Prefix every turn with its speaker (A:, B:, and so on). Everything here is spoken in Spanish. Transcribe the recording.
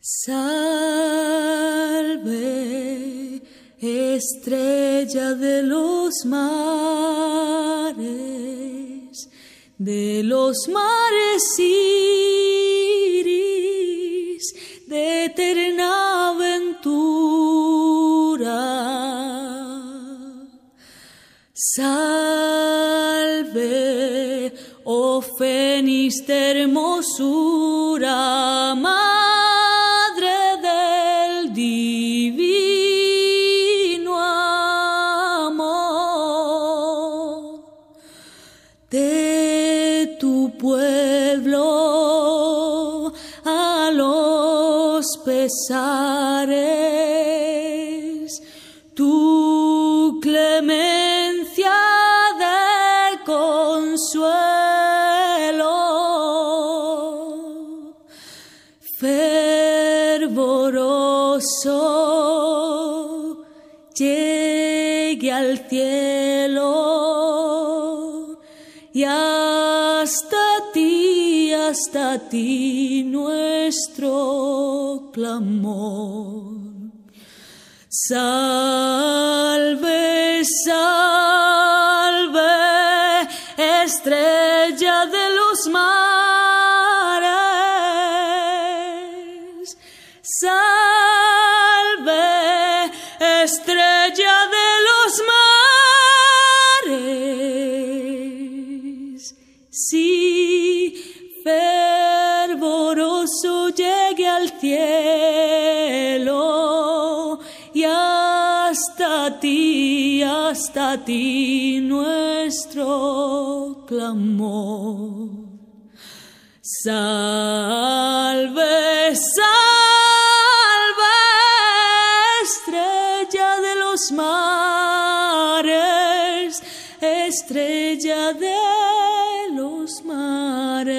A: Salve, estrella de los mares iris de eterna aventura. Salve, oh fénix de hermosura, madre del divino amor, de tu pueblo a los pesares, tu clemencia de consuelo, fervoroso, llegue al cielo y hasta ti nuestro clamor. Salve, salve, estrella de los mares. Salve, estrella de los mares. Sí, fervoroso llegue al cielo y hasta ti nuestro clamor. Salve, salve, estrella de los mares, estrella de los mares.